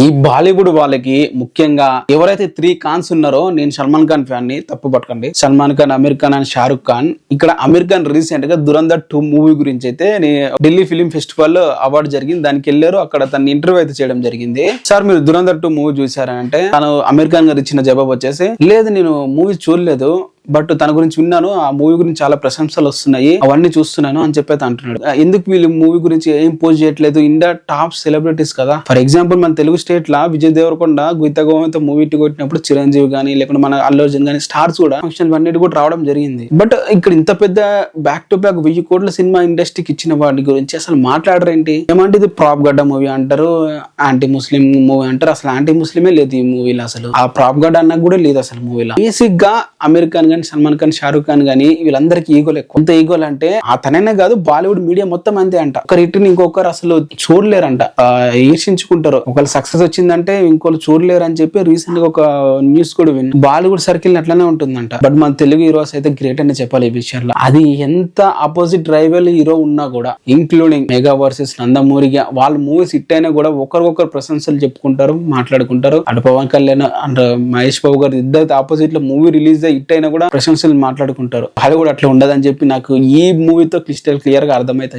ఈ బాలీవుడ్ వాళ్ళకి ముఖ్యంగా ఎవరైతే 3 ఖాన్స్ ఉన్నారో, నేను సల్మాన్ ఖాన్ ఫ్యాన్ ని, తప్పు పట్టకండి. సల్మాన్ ఖాన్, అమీర్ ఖాన్ అండ్ షారుఖ్ ఖాన్. ఇక్కడ అమీర్ ఖాన్ రీసెంట్ గా దురంధర్ 2 మూవీ గురించి అయితే ఢిల్లీ ఫిలిం ఫెస్టివల్ అవార్డు జరిగింది, దానికి వెళ్ళారు. అక్కడ తన ఇంటర్వ్యూ అయితే చేయడం జరిగింది. సార్ మీరు దురంధర్ 2 మూవీ చూసారా అంటే, తను అమీర్ ఖాన్ గారు ఇచ్చిన జవాబు వచ్చేసి, లేదు నేను మూవీ చూడలేదు, బట్ తన గురించి విన్నాను, ఆ మూవీ గురించి చాలా ప్రశంసలు వస్తున్నాయి, అవన్నీ చూస్తున్నాను అని చెప్పి అంటున్నాడు. ఎందుకు వీళ్ళు మూవీ గురించి ఏం పోస్ట్ చేయట్లేదు? ఇండియా టాప్ సెలబ్రిటీస్ కదా. ఫర్ ఎగ్జాంపుల్ మన తెలుగు స్టేట్ లా విజయ్ దేవరకొండ గీత గోవింద మూవీ కొట్టినప్పుడు చిరంజీవి గానీ, లేకుంటే మన అల్లు అర్జున్ గానీ, స్టార్స్ కూడా ఫంక్షన్ అన్నిటి కూడా రావడం జరిగింది. బట్ ఇక్కడ ఇంత పెద్ద బ్యాక్ టు బ్యాక్ 1000 కోట్ల సినిమా ఇండస్ట్రీకి ఇచ్చిన వాటి గురించి అసలు మాట్లాడరేంటి? ఏమంటే ఇది ప్రాప్ గడ్డ మూవీ అంటారు, యాంటీ ముస్లిం మూవీ అంటారు. అసలు యాంటీ ముస్లిమే లేదు ఈ మూవీలో, అసలు ఆ ప్రాప్ గడ్డ అన్న కూడా లేదు అసలు మూవీలో. బేసిక్ గా అమీర్ ఖాన్, సల్మాన్ ఖాన్, షారుఖ్ ఖాన్ గానీ వీళ్ళందరికీ ఈగోలు ఎక్కువ. కొంత ఈగోలు అంటే అతనైనా కాదు, బాలీవుడ్ మీడియా మొత్తం అంతే అంట. ఒకరి ఇటుని ఇంకొకరు అసలు చూడలేరంట, ఈర్షించుకుంటారు. ఒకళ్ళు సక్సెస్ వచ్చిందంటే ఇంకోళ్ళు చూడలేరు అని చెప్పి రీసెంట్ గా ఒక న్యూస్ కూడా విన్నా. బాలీవుడ్ సర్కిల్ అట్లనే ఉంటుందంట. బట్ మన తెలుగు హీరోస్ అయితే గ్రేట్ అని చెప్పాలి ఈ విషయంలో. అది ఎంత ఆపోజిట్ రైవల్ హీరో ఉన్నా కూడా, ఇంక్లూడింగ్ మెగా వర్సెస్ నందమూరిగా, వాళ్ళ మూవీస్ హిట్ అయినా కూడా ఒకరికొకరు ప్రశంసలు చెప్పుకుంటారు, మాట్లాడుకుంటారు. అటు పవన్ కళ్యాణ్ అండ్ మహేష్ బాబు గారు ఇద్దరు ఆపోజిట్ లో మూవీ రిలీజ్ హిట్ అయినా కూడా ప్రశంసలు మాట్లాడుకుంటారు. అది కూడా అట్లా ఉండదని చెప్పి నాకు ఈ మూవీతో క్లియర్ గా అర్థమైతే